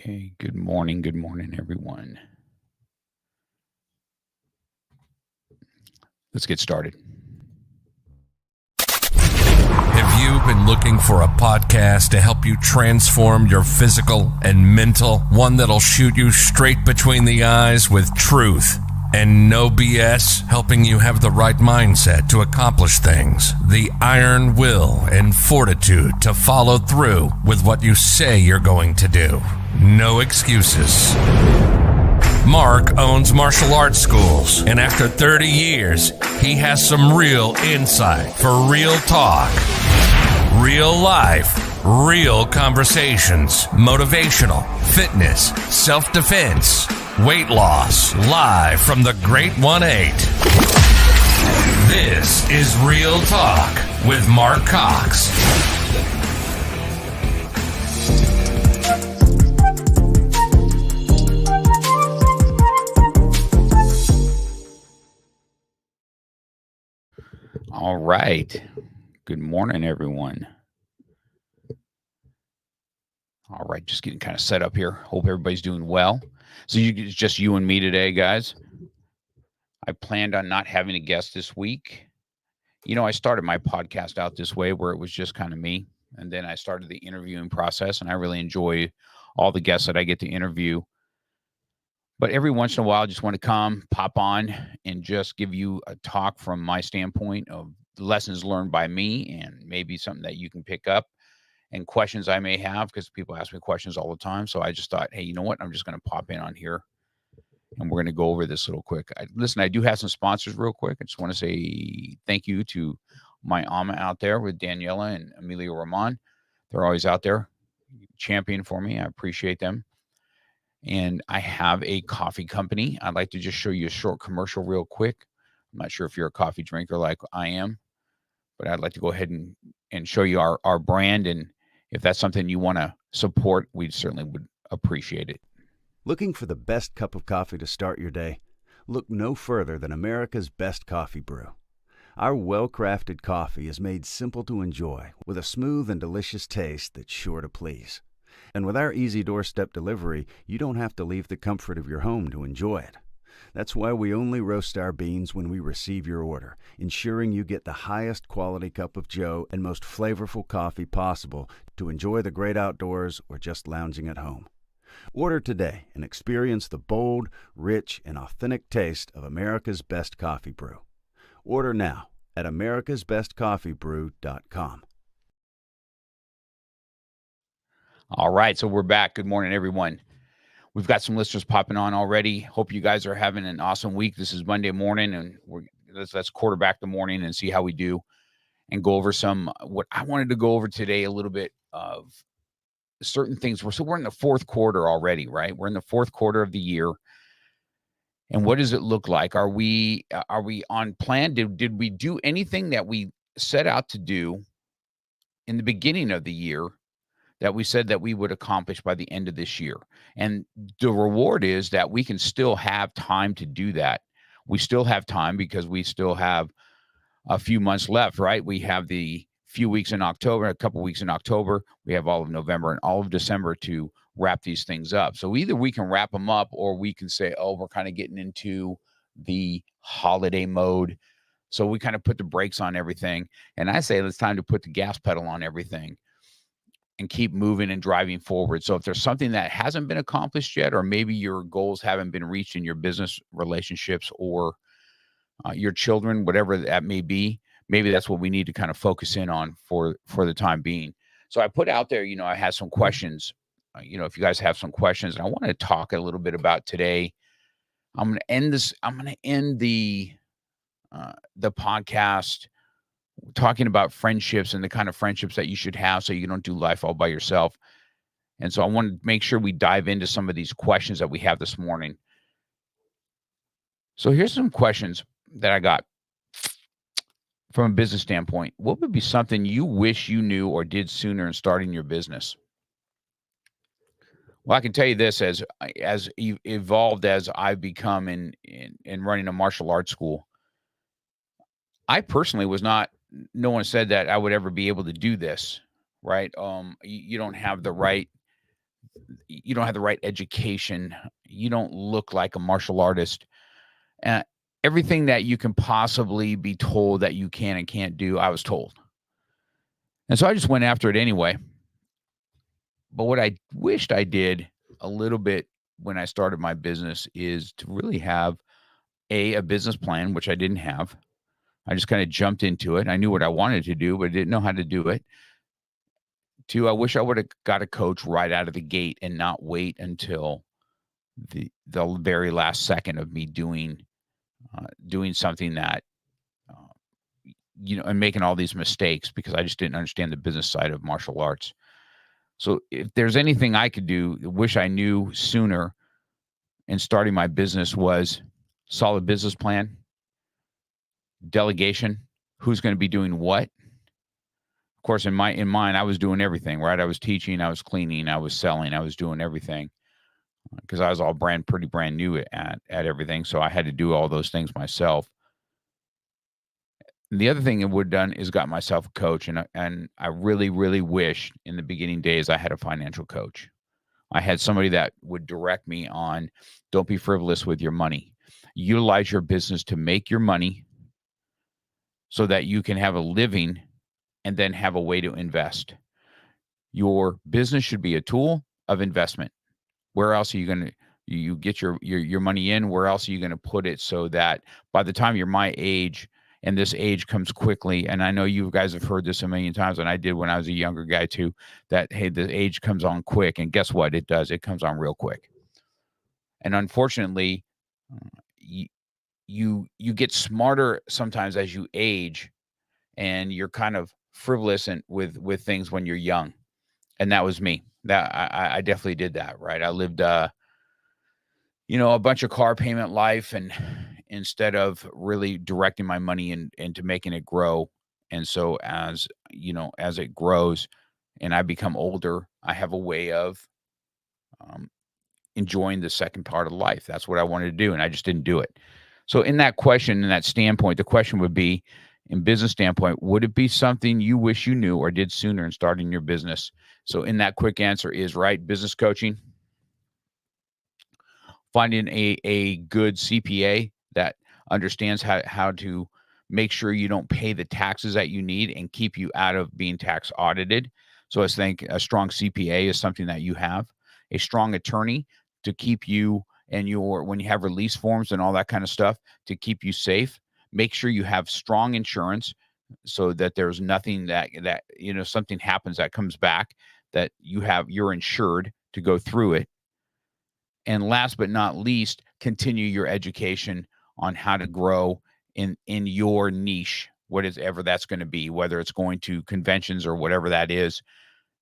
Okay, good morning, everyone. Let's get started. Have you been looking for a podcast to help you transform your physical and mental? One that'll shoot you straight between the eyes with truth and no BS, helping you have the right mindset to accomplish things, the iron will and fortitude to follow through with what you say you're going to do. No excuses. Mark owns martial arts schools, and after 30 years, he has some real insight for real talk, real life, real conversations, motivational, fitness, self-defense, weight loss, live from the Great 1-8. This is Real Talk with Mark Cox. All right. Good morning, everyone. All right, just getting kind of set up here. Hope everybody's doing well. So it's just you and me today, guys. I planned on not having a guest this week. I started my podcast out this way where it was just kind of me. And then I started the interviewing process, and I really enjoy all the guests that I get to interview. But every once in a while, I just want to come, pop on, and just give you a talk from my standpoint of lessons learned by me and maybe something that you can pick up and questions I may have because people ask me questions all the time. So I just thought, hey, you know what? I'm just going to pop in on here and we're going to go over this a little quick. Listen, I do have some sponsors real quick. I just want to say thank you to my AMA out there with Daniela and Amelia Ramon. They're always out there championing for me. I appreciate them. And I have a coffee company. I'd like to just show you a short commercial real quick. I'm not sure if you're a coffee drinker like I am, but I'd like to go ahead and show you our brand. And if that's something you want to support, we certainly would appreciate it. Looking for the best cup of coffee to start your day? Look no further than America's Best Coffee Brew. Our well-crafted coffee is made simple to enjoy with a smooth and delicious taste that's sure to please. And with our easy doorstep delivery, you don't have to leave the comfort of your home to enjoy it. That's why we only roast our beans when we receive your order, ensuring you get the highest quality cup of joe and most flavorful coffee possible to enjoy the great outdoors or just lounging at home. Order today and experience the bold, rich, and authentic taste of America's Best Coffee Brew. Order now at americasbestcoffeebrew.com. All right, so we're back. Good morning, everyone. We've got some listeners popping on already. Hope you guys are having an awesome week. This is Monday morning, and let's quarterback the morning and see how we do and go over what I wanted to go over today, a little bit of certain things. We're in the fourth quarter already, right? We're in the fourth quarter of the year. And what does it look like? Are we on plan? Did we do anything that we set out to do in the beginning of the year that we said that we would accomplish by the end of this year? And the reward is that we can still have time to do that. We still have time because we still have a few months left, right? We have the few weeks in October, a couple weeks in October. We have all of November and all of December to wrap these things up. So either we can wrap them up or we can say, oh, we're kind of getting into the holiday mode. So we kind of put the brakes on everything. And I say it's time to put the gas pedal on everything and keep moving and driving forward. So if there's something that hasn't been accomplished yet, or maybe your goals haven't been reached in your business relationships or your children, whatever that may be, maybe that's what we need to kind of focus in on for the time being. So I put out there, I had some questions, if you guys have some questions, and I want to talk a little bit about today. I'm going to end the podcast talking about friendships and the kind of friendships that you should have so you don't do life all by yourself. And so I want to make sure we dive into some of these questions that we have this morning. So here's some questions that I got from a business standpoint. What would be something you wish you knew or did sooner in starting your business? Well, I can tell you this, as evolved as I've become in running a martial arts school, I personally was not, no one said that I would ever be able to do this, right? You don't have the right you don't have the right education. You don't look like a martial artist. Uh, Everything that you can possibly be told that you can and can't do, I was told. And so I just went after it anyway. But what I wished I did a little bit when I started my business is to really have a business plan, which I didn't have. I just kind of jumped into it. I knew what I wanted to do, but I didn't know how to do it. Two, I wish I would have got a coach right out of the gate and not wait until the very last second of me doing something that uh, and making all these mistakes because I just didn't understand the business side of martial arts. So if there's anything I could do, wish I knew sooner in starting my business was solid business plan, delegation, who's going to be doing what. Of course, in mine, I was doing everything, right? I was teaching, I was cleaning, I was selling, I was doing everything because I was all pretty brand new at everything. So I had to do all those things myself. And the other thing I would have done is got myself a coach. And I really, really wish in the beginning days I had a financial coach. I had somebody that would direct me on, don't be frivolous with your money. Utilize your business to make your money so that you can have a living and then have a way to invest. Your business should be a tool of investment. Where else are you going to you get your money in? Where else are you going to put it so that by the time you're my age, and this age comes quickly, and I know you guys have heard this a million times, and I did when I was a younger guy too, that, hey, the age comes on quick, and guess what? It does. It comes on real quick. And unfortunately, you get smarter sometimes as you age, and you're kind of frivolous with things when you're young. And that was me. That I definitely did that, right? I lived a bunch of car payment life, and instead of really directing my money into making it grow. And so as it grows and I become older, I have a way of enjoying the second part of life. That's what I wanted to do, and I just didn't do it. So in that standpoint, the question would be, in business standpoint, would it be something you wish you knew or did sooner in starting your business? So in that quick answer is right, business coaching, finding a good CPA that understands how to make sure you don't pay the taxes that you need and keep you out of being tax audited. So I think a strong CPA is something that you have. A strong attorney to keep you and when you have release forms and all that kind of stuff, to keep you safe. Make sure you have strong insurance so that there's nothing that something happens that comes back, that you're insured to go through it. And last but not least, continue your education on how to grow in your niche, whatever that's going to be, whether it's going to conventions or whatever that is,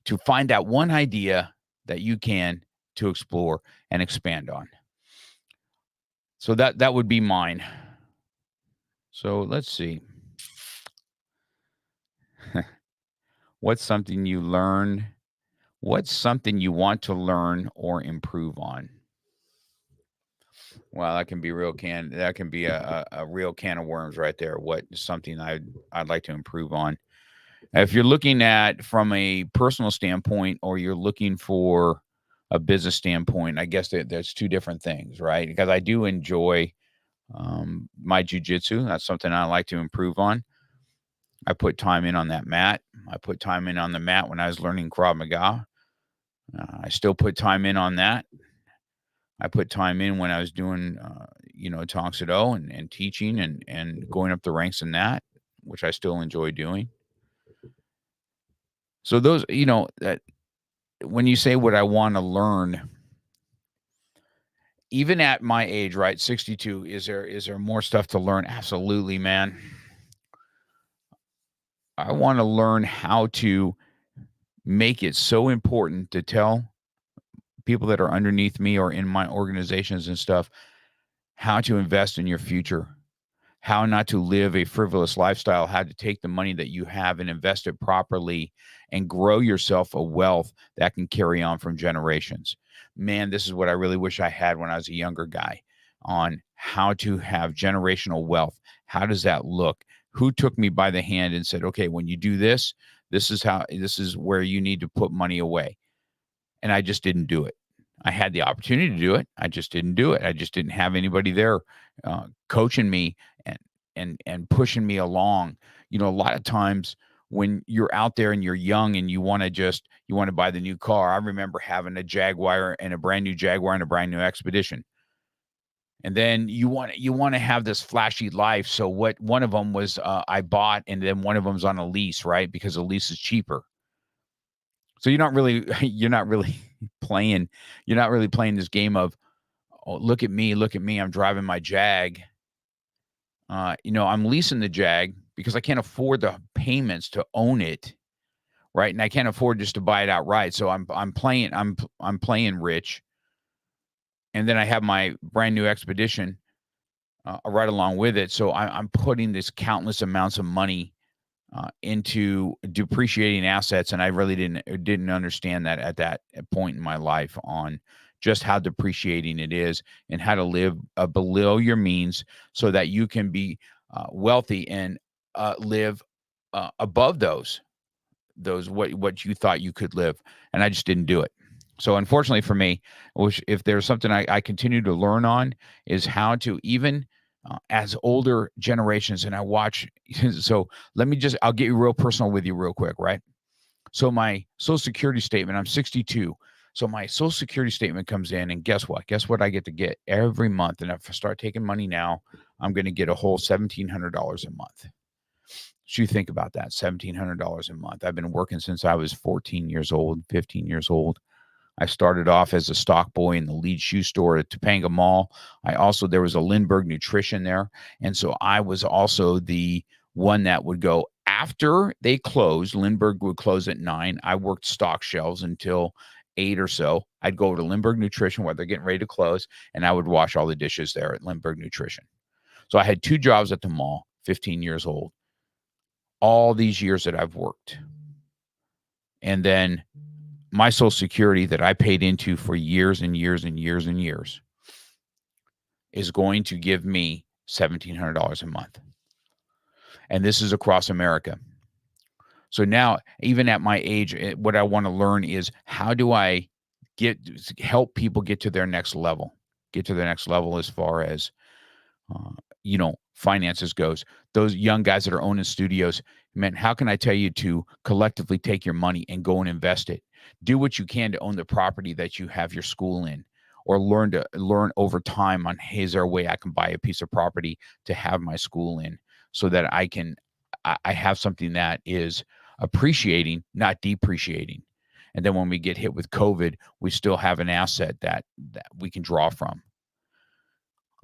to find out one idea that you can to explore and expand on. So that would be mine. So let's see. What's something you learned? What's something you want to learn or improve on? Well, that can be that can be a real can of worms right there. What is something I'd like to improve on? If you're looking at from a personal standpoint, or you're looking for a business standpoint, I guess there's two different things, right? Because I do enjoy my jiu-jitsu. That's something I like to improve on. I put time in on that mat. I put time in on the mat when I was learning Krav Maga. I still put time in on that. I put time in when I was doing, Tang Soo Do and teaching and going up the ranks in that, which I still enjoy doing. So those, that when you say what I want to learn, even at my age, right, 62, is there more stuff to learn? Absolutely, man. I want to learn how to make it so important to tell people that are underneath me or in my organizations and stuff how to invest in your future, how not to live a frivolous lifestyle, how to take the money that you have and invest it properly and grow yourself a wealth that can carry on from generations. Man, this is what I really wish I had when I was a younger guy, on how to have generational wealth. How does that look? Who took me by the hand and said, okay, when you do this, this is where you need to put money away. and I just didn't do it. I had the opportunity to do it. I just didn't do it. I just didn't have anybody there coaching me and pushing me along. A lot of times when you're out there and you're young and you want to buy the new car. I remember having a Jaguar and a brand new Jaguar and a brand new Expedition. And then you want to have this flashy life. So one of them was I bought, and then one of them's on a lease, right? Because a lease is cheaper. So you're not really playing this game of, oh, look at me, I'm driving my Jag. I'm leasing the Jag because I can't afford the payments to own it, right? And I can't afford just to buy it outright. So I'm playing rich. And then I have my brand new Expedition right along with it. So I'm putting this countless amounts of money into depreciating assets, and I really didn't understand that at that point in my life on just how depreciating it is and how to live below your means so that you can be wealthy and live above those what you thought you could live. And I just didn't do it. So unfortunately for me, which if there's something I continue to learn on, is how to even as older generations, and I watch. So I'll get you real personal with you real quick, right? So my Social Security statement, I'm 62. So my Social Security statement comes in, and guess what? Guess what I get to get every month? And if I start taking money now, I'm going to get a whole $1,700 a month. So you think about that, $1,700 a month. I've been working since I was 14 years old, 15 years old. I started off as a stock boy in the lead shoe store at Topanga Mall. There was a Lindbergh Nutrition there. And so I was also the one that would go after they closed. Lindbergh would close at 9. I worked stock shelves until 8 or so. I'd go over to Lindbergh Nutrition while they're getting ready to close, and I would wash all the dishes there at Lindbergh Nutrition. So I had 2 jobs at the mall, 15 years old, all these years that I've worked. And then my Social Security that I paid into for years and years and years and years is going to give me $1,700 a month. And this is across America. So now, even at my age, what I want to learn is how do I help people get to their next level as far as, finances goes. Those young guys that are owning studios, man, how can I tell you to collectively take your money and go and invest it? Do what you can to own the property that you have your school in, or learn over time on, hey, is there a way I can buy a piece of property to have my school in so that I have something that is appreciating, not depreciating. And then when we get hit with COVID, we still have an asset that we can draw from.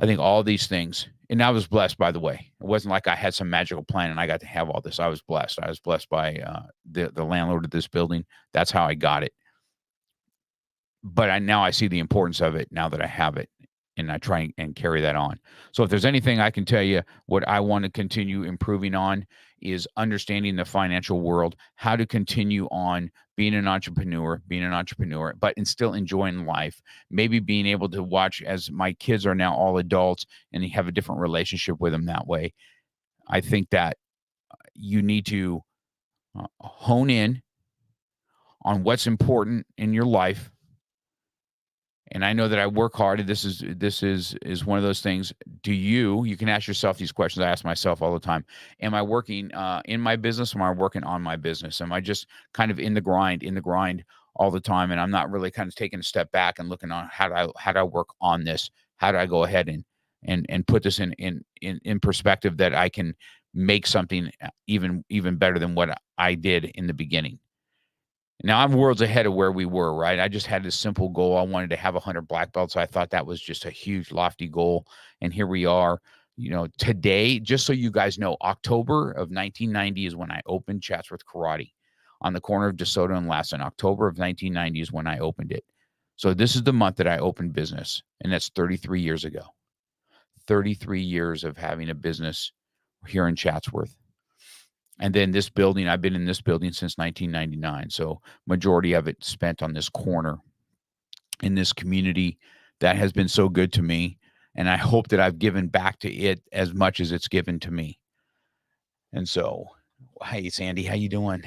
I think all these things, and I was blessed, by the way. It wasn't like I had some magical plan and I got to have all this. I was blessed. I was blessed by the landlord of this building. That's how I got it. But now I see the importance of it now that I have it, and I try and carry that on. So if there's anything I can tell you, what I want to continue improving on is understanding the financial world, how to continue on being an entrepreneur, but still enjoying life. Maybe being able to watch, as my kids are now all adults, and you have a different relationship with them that way. I think that you need to hone in on what's important in your life. And I know that I work hard. This is one of those things. You can ask yourself these questions. I ask myself all the time. Am I working in my business, or am I working on my business? Am I just kind of in the grind all the time? And I'm not really kind of taking a step back and looking on how do I work on this? How do I go ahead and put this in perspective that I can make something even better than what I did in the beginning? Now I'm worlds ahead of where we were, right? I just had this simple goal. I wanted to have 100 black belts. I thought that was just a huge, lofty goal. And here we are, today, just so you guys know, October of 1990 is when I opened Chatsworth Karate on the corner of DeSoto and Lassen. October of 1990 is when I opened it. So this is the month that I opened business, and that's 33 years ago. 33 years of having a business here in Chatsworth. And then this building, I've been in this building since 1999. So majority of it spent on this corner in this community that has been so good to me. And I hope that I've given back to it as much as it's given to me. And so, hey, Sandy, how you doing?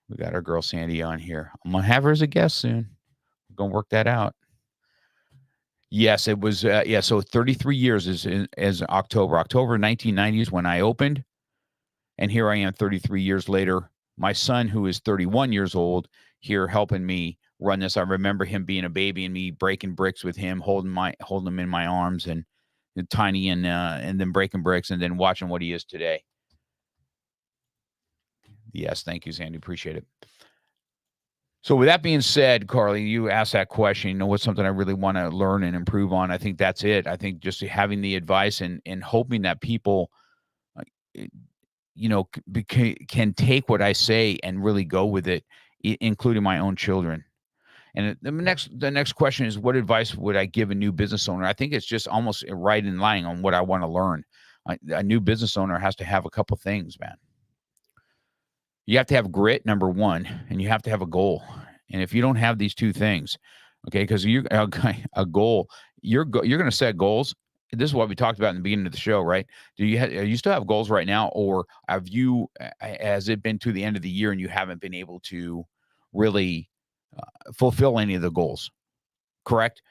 We got our girl Sandy on here. I'm going to have her as a guest soon. Gonna work that out. Yes, it was. Yeah, so 33 years is October 1990s when I opened, and here I am 33 years later. My son, who is 31 years old, here helping me run this. I remember him being a baby and me breaking bricks with him, holding him in my arms, and tiny, and then breaking bricks, and then watching what he is today. Yes, thank you, Sandy. Appreciate it. So with that being said, Carly, you asked that question, what's something I really want to learn and improve on? I think that's it. I think just having the advice and hoping that people, can take what I say and really go with it, including my own children. And the next question is, what advice would I give a new business owner? I think it's just almost right in line on what I want to learn. A new business owner has to have a couple things, man. You have to have grit, number one, and you have to have a goal. And if you don't have these two things, okay, because a goal, you're going to set goals. This is what we talked about in the beginning of the show, right? Do you still have goals right now, or has it been to the end of the year and you haven't been able to really fulfill any of the goals? Correct.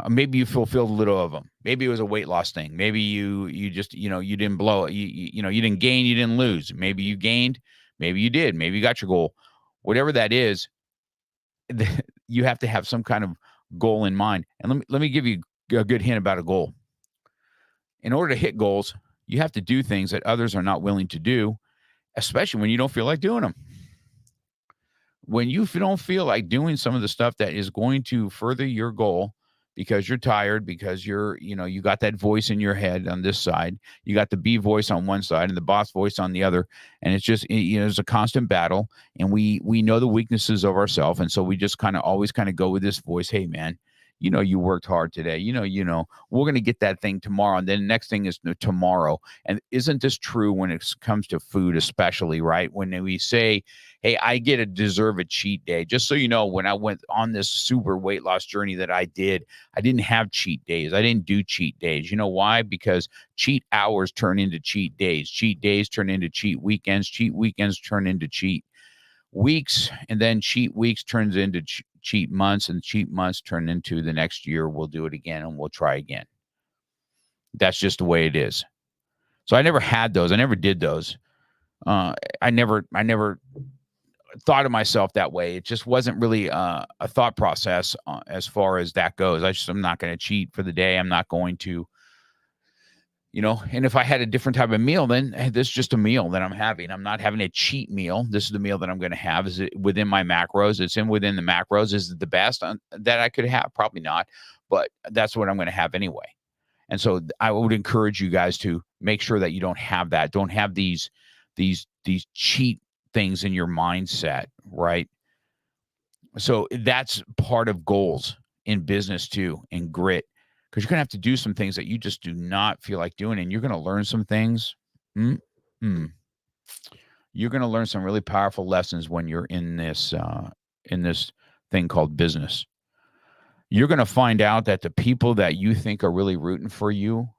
Maybe you fulfilled a little of them. Maybe it was a weight loss thing. Maybe you just, you didn't blow it. You didn't gain, you didn't lose. Maybe you gained, maybe you did. Maybe you got your goal. Whatever that is, you have to have some kind of goal in mind. And let me give you a good hint about a goal. In order to hit goals, you have to do things that others are not willing to do, especially when you don't feel like doing them. When you don't feel like doing some of the stuff that is going to further your goal, because you're tired, because you got that voice in your head on this side, you got the B voice on one side and the boss voice on the other. And it's just, it's a constant battle, and we know the weaknesses of ourselves. And so we just always go with this voice. Hey man, you worked hard today. We're going to get that thing tomorrow. And then the next thing is tomorrow. And isn't this true when it comes to food, especially, right? When we say, hey, I deserve a cheat day. Just so you know, when I went on this super weight loss journey that I didn't have cheat days. I didn't do cheat days. You know why? Because cheat hours turn into cheat days. Cheat days turn into cheat weekends. Cheat weekends turn into cheat weeks, and then cheat weeks turns into cheat months, and cheat months turn into the next year. We'll do it again and we'll try again. That's just the way it is. So I never had those. I never did those. I never thought of myself that way. It just wasn't really a thought process as far as that goes. I'm not going to cheat for the day. I'm not going to, and if I had a different type of meal, then this is just a meal that I'm having. I'm not having a cheat meal. This is the meal that I'm going to have. Is it within my macros? It's within the macros. Is it the best that I could have? Probably not, but that's what I'm going to have anyway. And so I would encourage you guys to make sure that you don't have that. Don't have these cheat things in your mindset, right? So that's part of goals in business too, and grit. Because you're going to have to do some things that you just do not feel like doing, and you're going to learn some things. You're going to learn some really powerful lessons when you're in this thing called business. You're going to find out that the people that you think are really rooting for you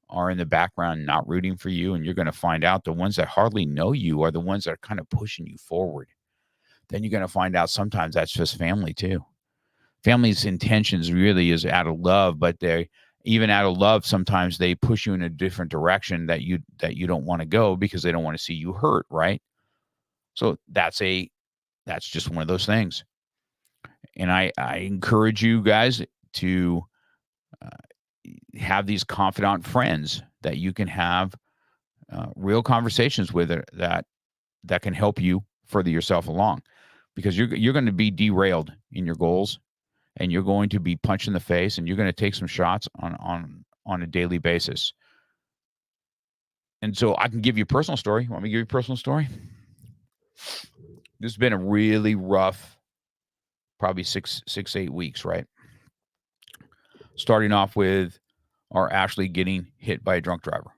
are in the background not rooting for you, and you're going to find out the ones that hardly know you are the ones that are kind of pushing you forward. Then you're going to find out sometimes that's just family too. Family's intentions really is out of love, but even out of love, sometimes they push you in a different direction that you don't want to go because they don't want to see you hurt, right? So that's just one of those things. And I encourage you guys to have these confidant friends that you can have real conversations with that can help you further yourself along, because you're going to be derailed in your goals. And you're going to be punched in the face, and you're going to take some shots on a daily basis. And so I can give you a personal story. Want me to give you a personal story? This has been a really rough, probably 8 weeks, right? Starting off with our Ashley getting hit by a drunk driver.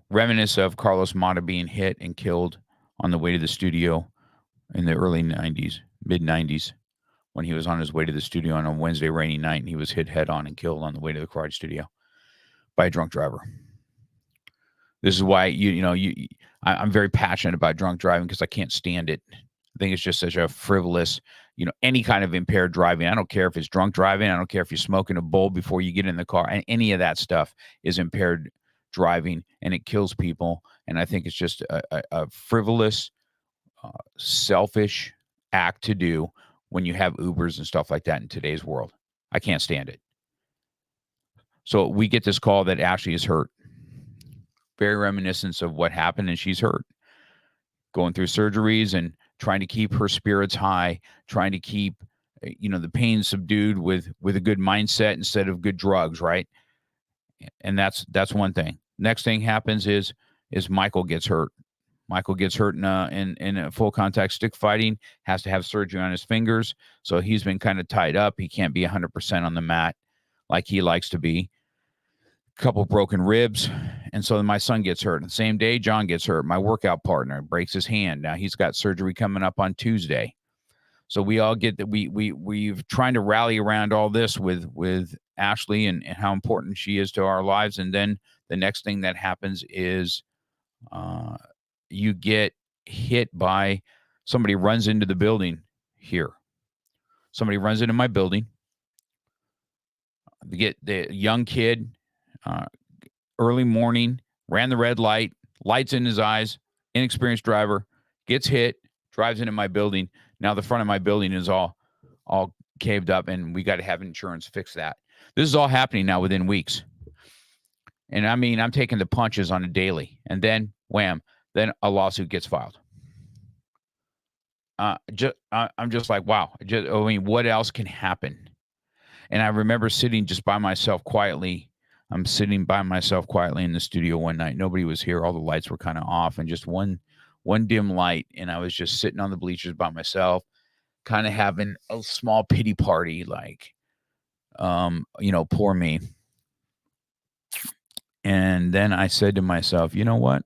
Reminiscent of Carlos Mata being hit and killed on the way to the studio in the early 90s, mid 90s. When he was on his way to the studio on a Wednesday rainy night, and he was hit head on and killed on the way to the karate studio by a drunk driver. This is why I'm very passionate about drunk driving, because I can't stand it. I think it's just such a frivolous, any kind of impaired driving. I don't care if it's drunk driving. I don't care if you're smoking a bowl before you get in the car. And any of that stuff is impaired driving, and it kills people. And I think it's just a frivolous, selfish act to do when you have Ubers and stuff like that in today's world. I can't stand it. So we get this call that Ashley is hurt. Very reminiscent of what happened, and she's hurt. Going through surgeries and trying to keep her spirits high, trying to keep, the pain subdued with a good mindset instead of good drugs, right? And that's one thing. Next thing happens is Michael gets hurt. Michael gets hurt in a full contact stick fighting, has to have surgery on his fingers. So he's been kind of tied up. He can't be 100% on the mat like he likes to be. Couple broken ribs. And so my son gets hurt. And the same day, John gets hurt. My workout partner breaks his hand. Now he's got surgery coming up on Tuesday. So we all get that we've trying to rally around all this with Ashley and how important she is to our lives. And then the next thing that happens is you get hit by somebody runs into the building here. Somebody runs into my building. They get the young kid, early morning, ran the red light, lights in his eyes, inexperienced driver, gets hit, drives into my building. Now the front of my building is all caved up, and we got to have insurance fix that. This is all happening now within weeks. And I mean, I'm taking the punches on a daily, and then wham, then a lawsuit gets filed. I'm just like, wow. What else can happen? And I remember sitting just by myself quietly. I'm sitting by myself quietly in the studio one night. Nobody was here. All the lights were kind of off, and just one dim light. And I was just sitting on the bleachers by myself, kind of having a small pity party, like, poor me. And then I said to myself, you know what?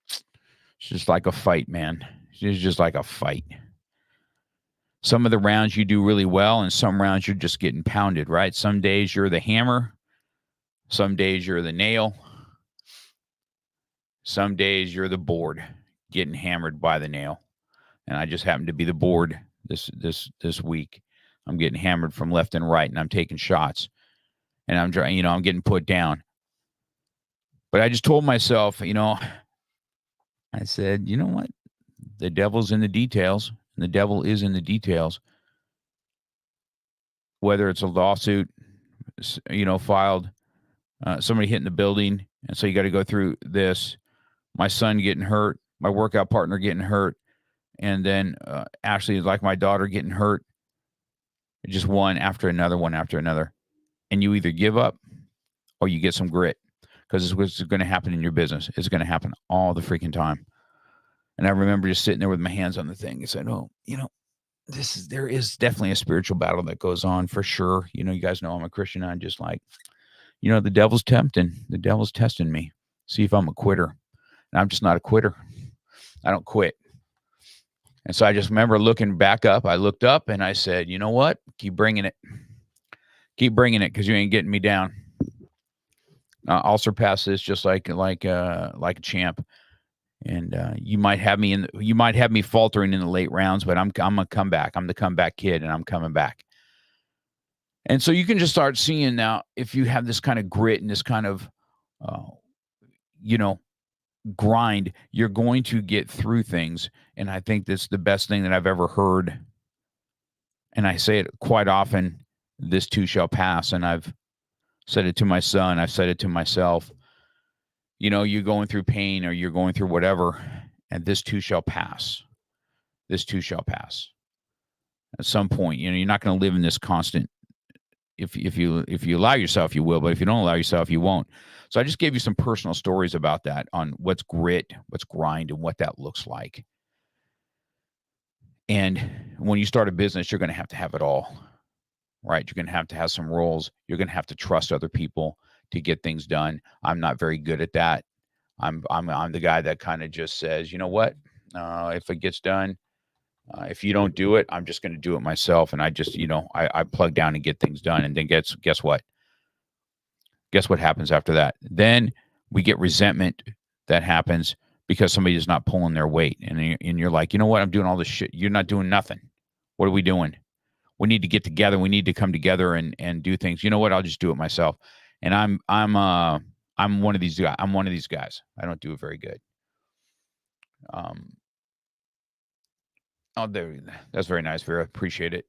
It's just like a fight, man. It's just like a fight. Some of the rounds you do really well, and some rounds you're just getting pounded, right? Some days you're the hammer. Some days you're the nail. Some days you're the board getting hammered by the nail. And I just happen to be the board this week. I'm getting hammered from left and right, and I'm taking shots. And I'm trying, I'm getting put down. But I just told myself, I said, you know what? The devil's in the details, and the devil is in the details. Whether it's a lawsuit, filed, somebody hitting the building, and so you got to go through this. My son getting hurt, my workout partner getting hurt, and then Ashley, like my daughter, getting hurt. Just one after another. And you either give up or you get some grit, because it's what's going to happen in your business. It's going to happen all the freaking time. And I remember just sitting there with my hands on the thing and said, oh, there is definitely a spiritual battle that goes on for sure. You guys know I'm a Christian. I'm just like, the devil's tempting. The devil's testing me. See if I'm a quitter. And I'm just not a quitter. I don't quit. And so I just remember looking back up. I looked up and I said, you know what? Keep bringing it. Keep bringing it, because you ain't getting me down. I'll surpass this just like a champ. And you might have me faltering in the late rounds, but I'm gonna come back. I'm the comeback kid, and I'm coming back. And so you can just start seeing now, if you have this kind of grit and this kind of, grind, you're going to get through things. And I think that's the best thing that I've ever heard. And I say it quite often, this too shall pass. And I've said it to my son. I've said it to myself. You're going through pain, or you're going through whatever, and this too shall pass. This too shall pass. At some point, you're not going to live in this constant. If you allow yourself, you will, but if you don't allow yourself, you won't. So I just gave you some personal stories about that, on what's grit, what's grind, and what that looks like. And when you start a business, you're going to have it all, right? You're going to have some roles. You're going to have to trust other people to get things done. I'm not very good at that. I'm the guy that kind of just says, you know what? If it gets done, if you don't do it, I'm just going to do it myself. And I just, I plug down and get things done. And then guess what? Guess what happens after that? Then we get resentment that happens because somebody is not pulling their weight. And you're like, you know what? I'm doing all this shit. You're not doing nothing. What are we doing? We need to get together. We need to come together and do things. You know what? I'll just do it myself. And I'm one of these guys. I'm one of these guys. I don't do it very good. Oh, there. That's very nice, Vera. Appreciate it.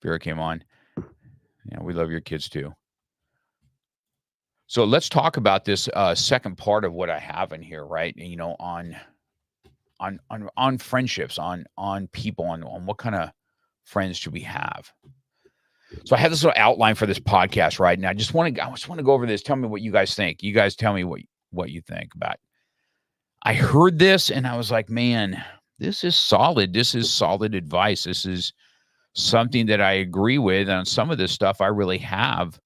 Vera came on. Yeah, we love your kids too. So let's talk about this second part of what I have in here, right? You know, on friendships, on people, on what kind of friends should we have. So I have this little outline for this podcast, right? And I just want to go over this. Tell me what you guys think. You guys tell me what you think about it. I heard this and I was like, man, this is solid. This is solid advice. This is something that I agree with. And some of this stuff I really have,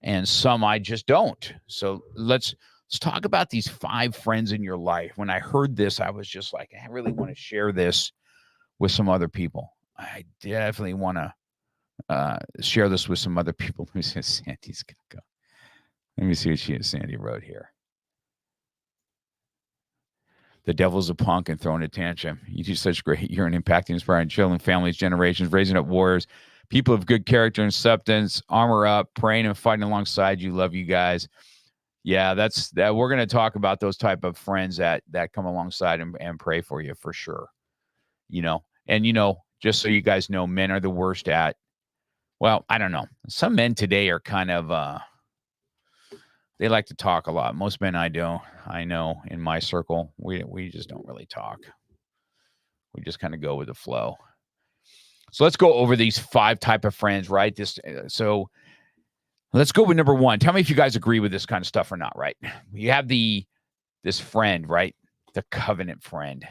and some I just don't. So let's talk about these 5 friends in your life. When I heard this, I was just like, I really want to share this with some other people. I definitely want to share this with some other people. Let me see. Sandy's gonna go. Let me see what Sandy wrote here. The devil's a punk and throwing a tantrum. You do such great. You're an impacting, inspiring children, families, generations, raising up warriors, people of good character and substance. Armor up, praying and fighting alongside you. Love you guys. Yeah, that's that. We're going to talk about those type of friends that come alongside and pray for you for sure. You know, and just so you guys know, men are the worst at. Well, I don't know. Some men today are kind of. They like to talk a lot. Most men I know in my circle, we just don't really talk. We just kind of go with the flow. So let's go over these 5 type of friends, right? So let's go with number 1. Tell me if you guys agree with this kind of stuff or not, right? You have this friend, right? The covenant friend.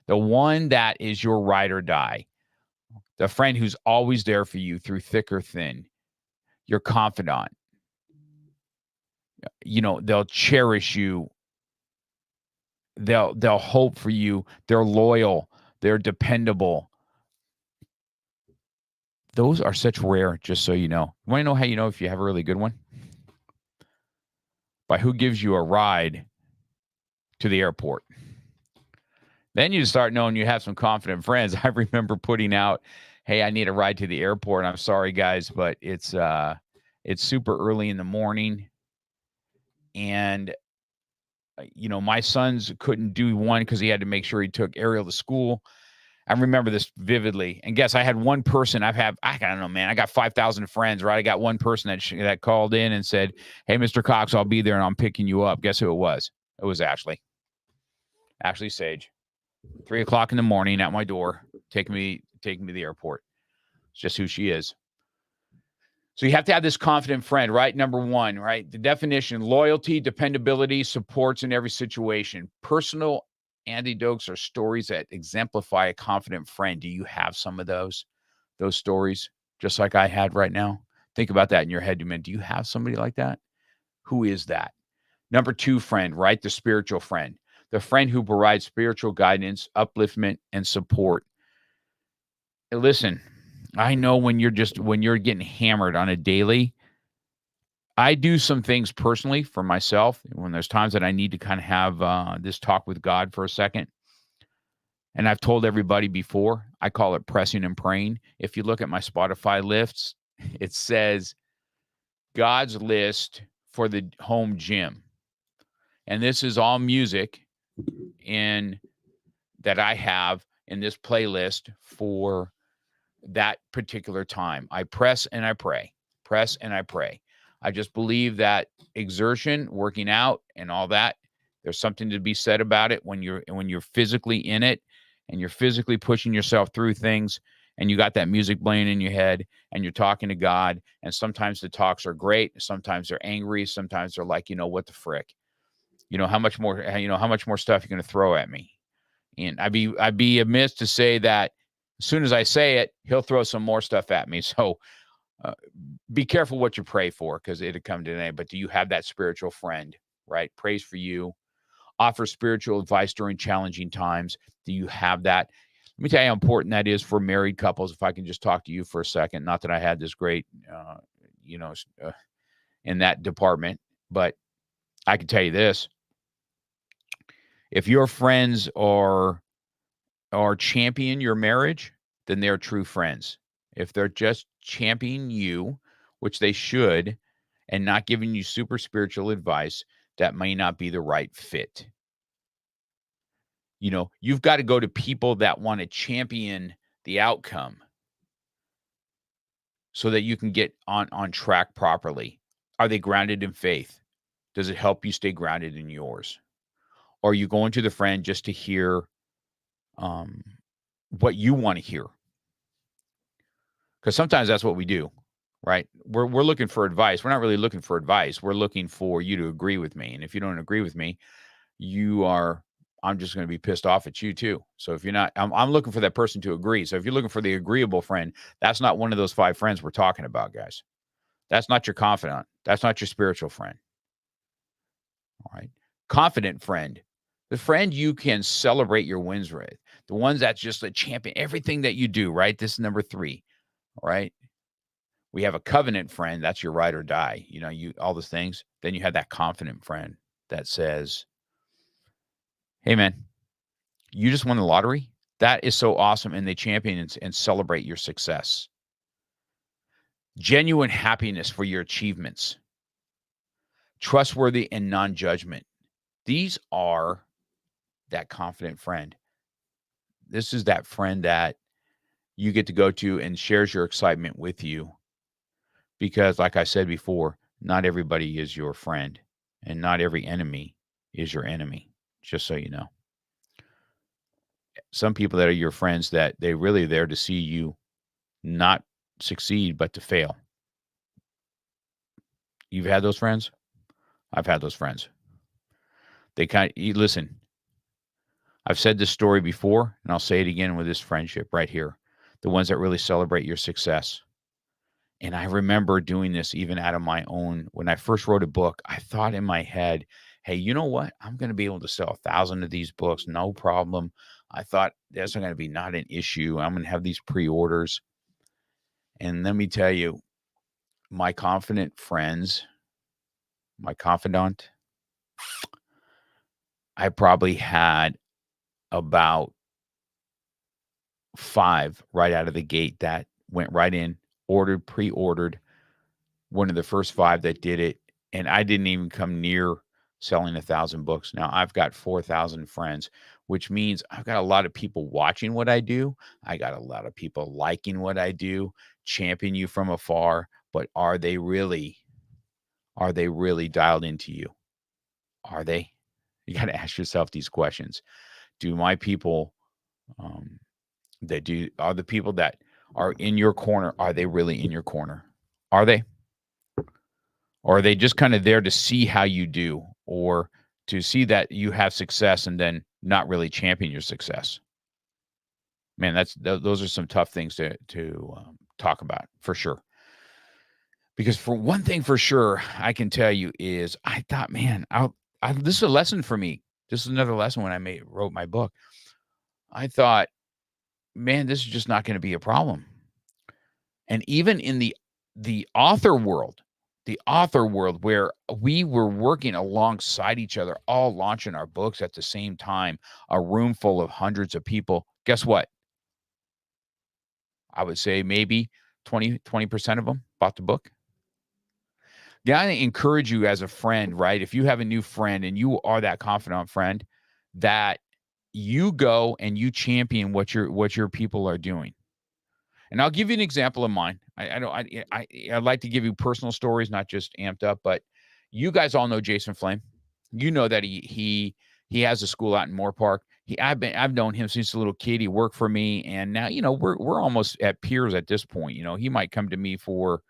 The one that is your ride or die. The friend who's always there for you through thick or thin. Your confidant. They'll cherish you. They'll hope for you. They're loyal. They're dependable. Those are such rare, just so you know. You want to know how you know if you have a really good one? By who gives you a ride to the airport. Then you start knowing you have some confident friends. I remember putting out, hey, I need a ride to the airport. I'm sorry, guys, but it's super early in the morning. And, my sons couldn't do one because he had to make sure he took Ariel to school. I remember this vividly. And guess I had one person I don't know, man, I got 5,000 friends, right? I got one person that called in and said, hey, Mr. Cox, I'll be there and I'm picking you up. Guess who it was? It was Ashley. Ashley Sage. 3:00 in the morning at my door, taking me to the airport. It's just who she is. So you have to have this confident friend, right? Number 1, right? The definition: loyalty, dependability, supports in every situation. Personal anecdotes are stories that exemplify a confident friend. Do you have some of those stories, just like I had right now? Think about that in your head. Do you have somebody like that? Who is that? Number 2 friend, right? The spiritual friend. The friend who provides spiritual guidance, upliftment, and support. Listen, I know when you're getting hammered on a daily, I do some things personally for myself when there's times that I need to kind of have this talk with God for a second. And I've told everybody before, I call it pressing and praying. If you look at my Spotify lists, it says God's list for the home gym. And this is all music that I have in this playlist for that particular time. I press and I pray. Press and I pray. I just believe that exertion, working out and all that, there's something to be said about it when you're physically in it and you're physically pushing yourself through things and you got that music playing in your head and you're talking to God. And sometimes the talks are great. Sometimes they're angry. Sometimes they're like, what the frick? How much more stuff you're going to throw at me? And I'd be amiss to say that as soon as I say it, he'll throw some more stuff at me. So be careful what you pray for, because it'll come today. But do you have that spiritual friend, right? Prays for you, offers spiritual advice during challenging times. Do you have that? Let me tell you how important that is for married couples. If I can just talk to you for a second, not that I had this great, in that department, but I can tell you this. If your friends are champion your marriage, then they're true friends. If they're just championing you, which they should, and not giving you super spiritual advice, that may not be the right fit. You've got to go to people that want to champion the outcome so that you can get on track properly. Are they grounded in faith? Does it help you stay grounded in yours? Or are you going to the friend just to hear what you want to hear? Because sometimes that's what we do, right? We're looking for advice. We're not really looking for advice. We're looking for you to agree with me. And if you don't agree with me, I'm just going to be pissed off at you too. So if you're not, I'm looking for that person to agree. So if you're looking for the agreeable friend, that's not one of those 5 friends we're talking about, guys. That's not your confidant. That's not your spiritual friend. All right. Confident friend, the friend you can celebrate your wins with, the ones that's just a champion, everything that you do, right? This is number 3, all right? We have a covenant friend. That's your ride or die. All those things. Then you have that confident friend that says, hey, man, you just won the lottery? That is so awesome. And they champion and celebrate your success. Genuine happiness for your achievements. Trustworthy and non-judgment. These are that confident friend. This is that friend that you get to go to and shares your excitement with you. Because like I said before, not everybody is your friend and not every enemy is your enemy. Just so you know. Some people that are your friends that they really there to see you not succeed, but to fail. You've had those friends? I've had those friends. Listen, I've said this story before, and I'll say it again with this friendship right here. The ones that really celebrate your success. And I remember doing this even out of my own. When I first wrote a book, I thought in my head, hey, you know what? I'm going to be able to sell 1,000 of these books. No problem. I thought that's going to be not an issue. I'm going to have these pre-orders. And let me tell you, my confidant friends, my confidant, I probably had about 5 right out of the gate that went right in, pre-ordered, one of the first 5 that did it. And I didn't even come near selling 1,000 books. Now I've got 4,000 friends, which means I've got a lot of people watching what I do. I got a lot of people liking what I do, champion you from afar, but are they really dialed into you? Are they? You got to ask yourself these questions. Do my people, are the people that are in your corner, are they really in your corner? Are they? Or are they just kind of there to see how you do, or to see that you have success and then not really champion your success? Man, those are some tough things to talk about for sure. Because for one thing for sure, I can tell you is I thought, man, this is a lesson for me. This is another lesson when I wrote my book. I thought, man, this is just not going to be a problem. And even in the author world where we were working alongside each other, all launching our books at the same time, a room full of hundreds of people, guess what? I would say maybe 20% of them bought the book. Yeah, I encourage you as a friend, right? If you have a new friend and you are that confidant friend, that you go and you champion what your people are doing. And I'll give you an example of mine. I'd like to give you personal stories, not just amped up, but you guys all know Jason Flame. You know that he has a school out in Moore Park. I've known him since a little kid. He worked for me, and now we're almost at peers at this point. He might come to me for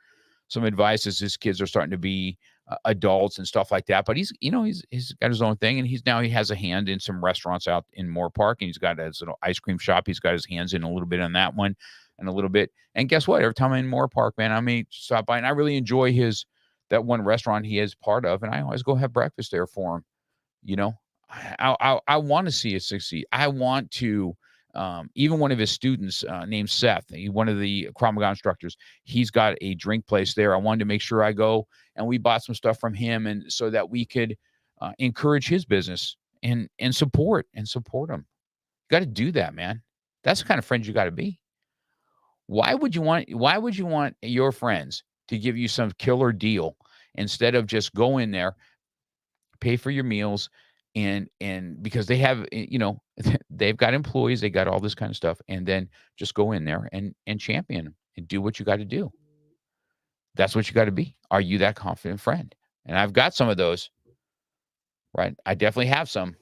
some advice as his kids are starting to be adults and stuff like that. But he's got his own thing, and he has a hand in some restaurants out in Moore Park, and he's got his little ice cream shop. He's got his hands in a little bit on that one. And a little bit. And guess what? Every time I'm in Moore Park, man, I may stop by, and I really enjoy that one restaurant he is part of. And I always go have breakfast there for him. I want to see it succeed. I want to, even one of his students named Seth, one of the Krav Maga instructors, he's got a drink place there. I wanted to make sure I go, and we bought some stuff from him, and so that we could encourage his business and support him. You got to do that, man. That's the kind of friend you got to be. Why would you want your friends to give you some killer deal instead of just go in there, pay for your meals, and because they have, they've got employees, they got all this kind of stuff, and then just go in there and champion 'em and do what you gotta do. That's what you gotta be. Are you that confident friend? And I've got some of those, right? I definitely have some,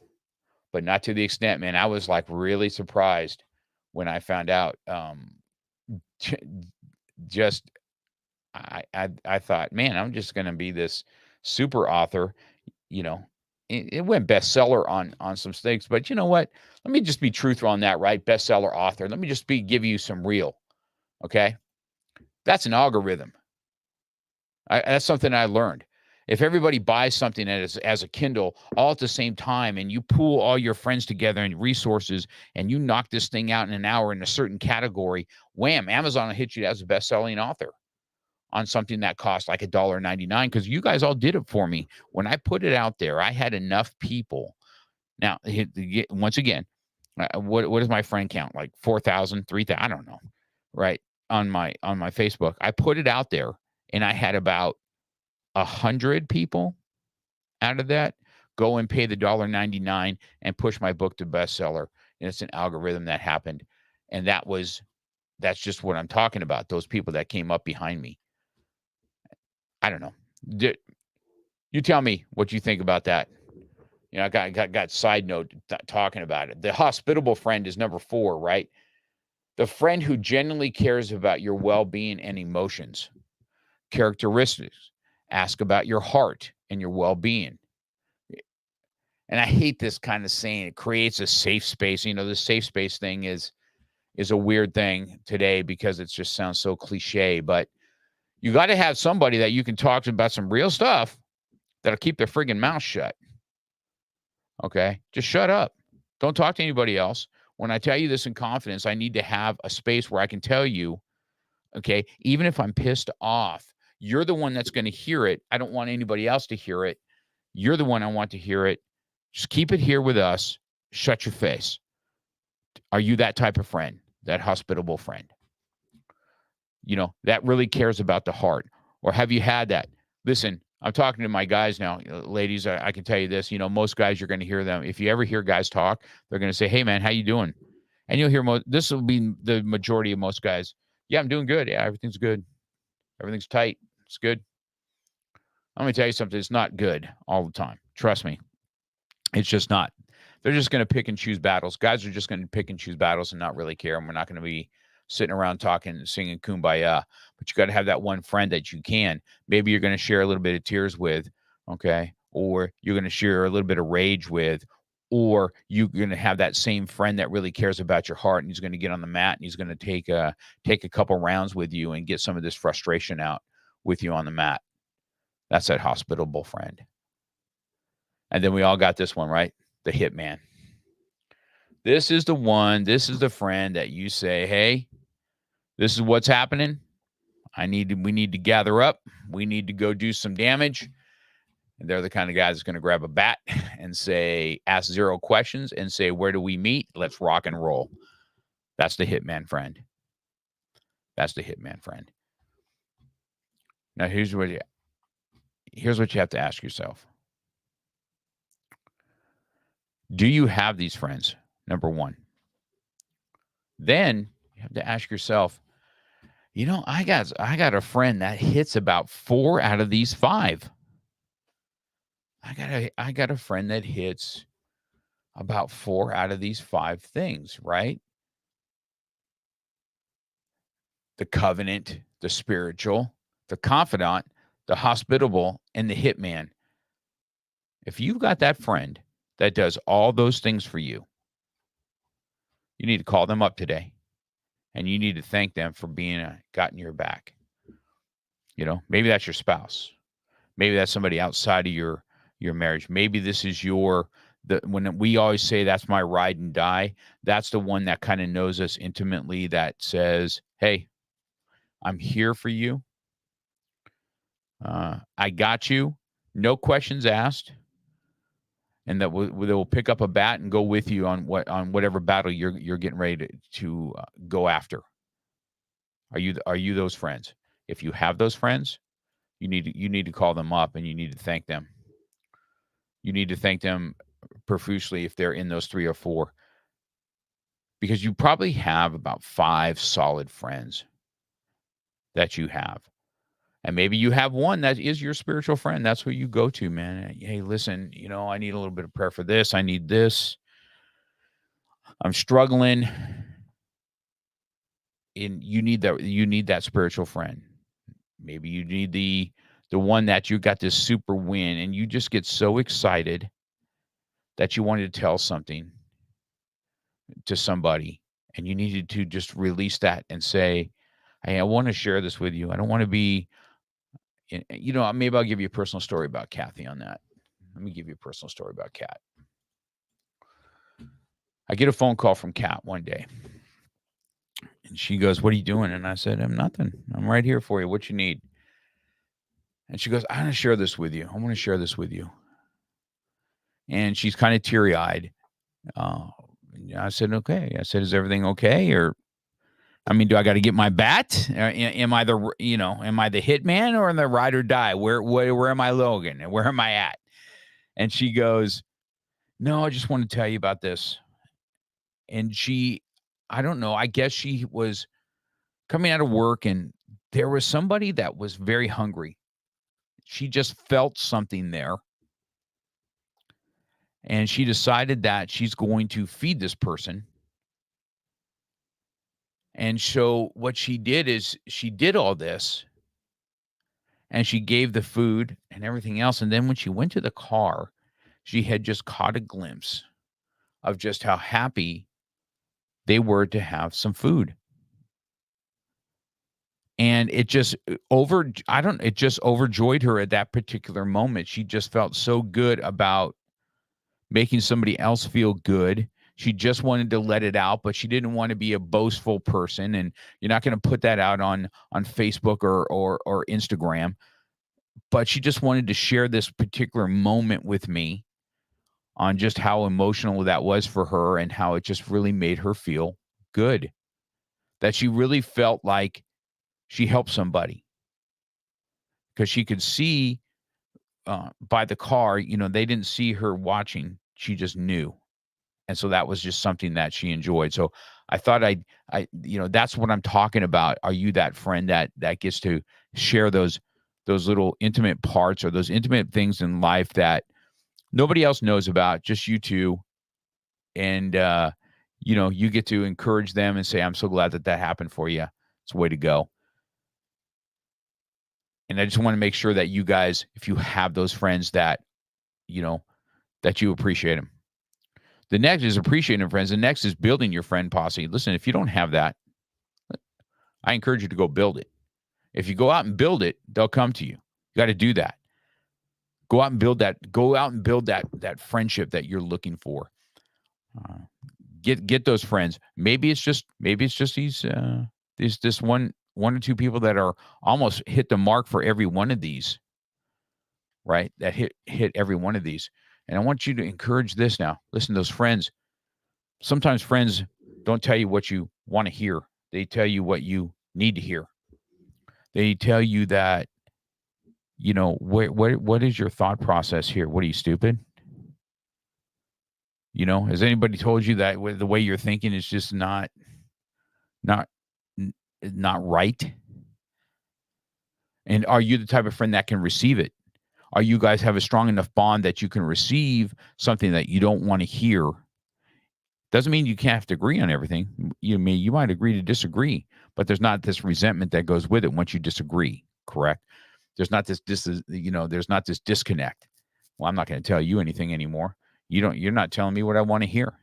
but not to the extent, man. I was, like, really surprised when I found out, j just I thought, "Man, I'm just gonna be this super author," you know? It went bestseller on some things, but you know what? Let me just be truthful on that, right? Bestseller author. Let me just give you some real, okay? That's an algorithm. That's something I learned. If everybody buys something as a Kindle all at the same time, and you pool all your friends together and resources, and you knock this thing out in an hour in a certain category, wham, Amazon will hit you as a best-selling author on something that costs like $1.99, because you guys all did it for me. When I put it out there, I had enough people. Now, once again, what is my friend count? Like 4,000, 3,000, I don't know, right? On my Facebook. I put it out there, and I had about 100 people out of that go and pay the $1.99 and push my book to bestseller. And it's an algorithm that happened. And that's just what I'm talking about. Those people that came up behind me. I don't know. You tell me what you think about that. I got side note talking about it. The hospitable friend is number 4, right? The friend who genuinely cares about your well-being and emotions. Characteristics. Ask about your heart and your well-being. And I hate this kind of saying. It creates a safe space. The safe space thing is a weird thing today because it just sounds so cliche, but you got to have somebody that you can talk to about some real stuff that'll keep their friggin' mouth shut. Okay? Just shut up. Don't talk to anybody else. When I tell you this in confidence, I need to have a space where I can tell you, okay, even if I'm pissed off, you're the one that's going to hear it. I don't want anybody else to hear it. You're the one I want to hear it. Just keep it here with us. Shut your face. Are you that type of friend? That hospitable friend? That really cares about the heart? Or have you had that? Listen, I'm talking to my guys now. Ladies, I can tell you this. Most guys, you're going to hear them. If you ever hear guys talk, they're going to say, "Hey, man, how you doing?" And you'll hear this will be the majority of most guys. "Yeah, I'm doing good. Yeah, everything's good. Everything's tight. It's good." I'm going to tell you something. It's not good all the time. Trust me. It's just not. They're just going to pick and choose battles. Guys are just going to pick and choose battles and not really care. And we're not going to be sitting around talking and singing Kumbaya. But you got to have that one friend that you can. Maybe you're going to share a little bit of tears with, okay? Or you're going to share a little bit of rage with, or you're going to have that same friend that really cares about your heart, and he's going to get on the mat and he's going to take a couple rounds with you and get some of this frustration out with you on the mat. That's that hospitable friend. And then we all got this one, right? The hitman. This is the one, this is the friend that you say, "Hey, this is what's happening. We need to gather up. We need to go do some damage." And they're the kind of guys that's going to grab a bat and ask 0 questions and say, "Where do we meet? Let's rock and roll." That's the hitman friend. That's the hitman friend. Now, here's what you have to ask yourself. Do you have these friends? Number 1. Then you have to ask yourself, I got a friend that hits about 4 out of these 5. I got a friend that hits about 4 out of these 5 things, right? The covenant, the spiritual, the confidant, the hospitable, and the hitman. If you've got that friend that does all those things for you, you need to call them up today. And you need to thank them for being gotten your back. Maybe that's your spouse. Maybe that's somebody outside of your marriage. Maybe this is when we always say that's my ride and die, that's the one that kind of knows us intimately, that says, "Hey, I'm here for you. I got you. No questions asked." And that will pick up a bat and go with you on whatever battle you're getting ready to go after. Are you those friends? If you have those friends, you need to call them up and you need to thank them. You need to thank them profusely if they're in those 3 or 4, because you probably have about 5 solid friends that you have. And maybe you have one that is your spiritual friend. That's who you go to, man. Hey, listen, I need a little bit of prayer for this. I need this. I'm struggling. And you need that spiritual friend. Maybe you need the one that you got this super win and you just get so excited that you wanted to tell something to somebody and you needed to just release that and say, hey, I want to share this with you. I don't want to be, maybe I'll give you a personal story about Kathy on that. Let me give you a personal story about Kat. I get a phone call from Kat one day and she goes, what are you doing? And I said, I'm nothing. I'm right here for you. What you need? And she goes, I want to share this with you. I want to share this with you. And she's kind of teary-eyed. I said, okay. I said, is everything okay? Or, do I got to get my bat? Am I the hitman or the ride or die? Where am I, Logan? And where am I at? And she goes, no, I just want to tell you about this. And I don't know, I guess she was coming out of work and there was somebody that was very hungry. She just felt something there. And she decided that she's going to feed this person. And so what she did is she did all this and she gave the food and everything else. And then when she went to the car, she had just caught a glimpse of just how happy they were to have some food. And it just overjoyed her at that particular moment. She just felt so good about making somebody else feel good. She just wanted to let it out, but she didn't want to be a boastful person. And you're not going to put that out on Facebook or Instagram. But she just wanted to share this particular moment with me on just how emotional that was for her and how it just really made her feel good. That she really felt like she helped somebody. Because she could see by the car, they didn't see her watching. She just knew. And so that was just something that she enjoyed. So I thought that's what I'm talking about. Are you that friend that gets to share those little intimate parts or those intimate things in life that nobody else knows about, just you two? And, you get to encourage them and say, I'm so glad that happened for you. It's a way to go. And I just want to make sure that you guys, if you have those friends that you appreciate them. The next is appreciating friends. The next is building your friend posse. Listen, if you don't have that, I encourage you to go build it. If you go out and build it, they'll come to you. You got to do that. Go out and build that. Go out and build that friendship that you're looking for. Get those friends. Maybe it's just these this one or two people that are almost hit the mark for every one of these. Right? That hit every one of these. And I want you to encourage this now. Listen, those friends, sometimes friends don't tell you what you want to hear. They tell you what you need to hear. They tell you that, what is your thought process here? What, are you stupid? Has anybody told you that the way you're thinking is just not right? And are you the type of friend that can receive it? Are you guys have a strong enough bond that you can receive something that you don't want to hear? Doesn't mean you can't have to agree on everything. You might agree to disagree, but there's not this resentment that goes with it once you disagree. Correct? There's not this there's not this disconnect. Well, I'm not going to tell you anything anymore. You're not telling me what I want to hear.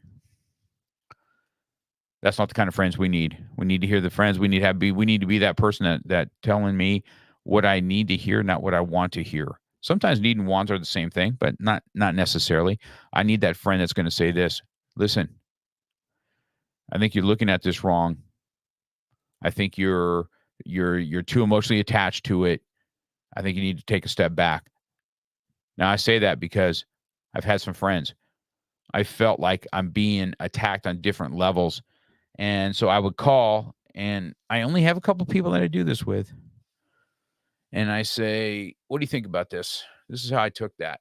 That's not the kind of friends we need. We need to hear the friends. We need to be that person that telling me what I need to hear, not what I want to hear. Sometimes need and wants are the same thing, but not necessarily. I need that friend that's going to say this. Listen, I think you're looking at this wrong. I think you're too emotionally attached to it. I think you need to take a step back. Now, I say that because I've had some friends. I felt like I'm being attacked on different levels. And so I would call and I only have a couple people that I do this with. And I say, "What do you think about this? This is how I took that."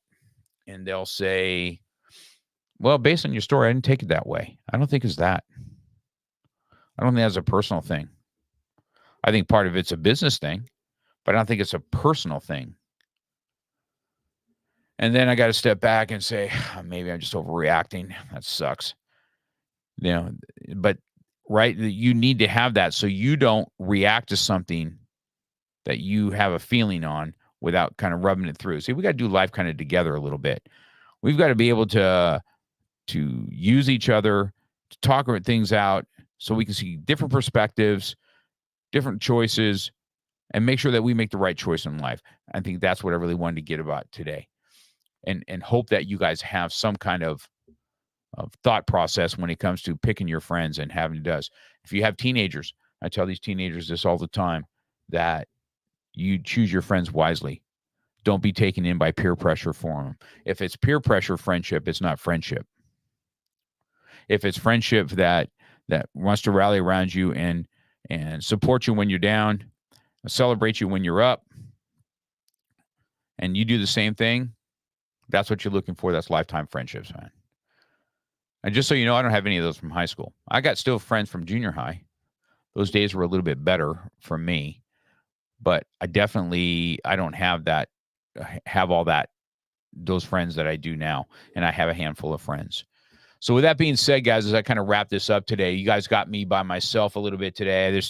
And they'll say, "Well, based on your story, I didn't take it that way. I don't think it's that. I don't think that's a personal thing. I think part of it's a business thing, but I don't think it's a personal thing." And then I got to step back and say, maybe I'm just overreacting. That sucks. But right, you need to have that so you don't react to something that you have a feeling on without kind of rubbing it through. See, we got to do life kind of together a little bit. We've got to be able to use each other, to talk things out so we can see different perspectives, different choices, and make sure that we make the right choice in life. I think that's what I really wanted to get about today. And hope that you guys have some kind of thought process when it comes to picking your friends and having does. If you have teenagers, I tell these teenagers this all the time, that you choose your friends wisely. Don't be taken in by peer pressure for them. If it's peer pressure friendship, it's not friendship. If it's friendship that wants to rally around you and support you when you're down, celebrate you when you're up, and you do the same thing, that's what you're looking for. That's lifetime friendships, man. And just so you know, I don't have any of those from high school. I got still friends from junior high. Those days were a little bit better for me, but I don't have all those friends that I do now. And I have a handful of friends. So with that being said, guys, as I kind of wrap this up today, you guys got me by myself a little bit today.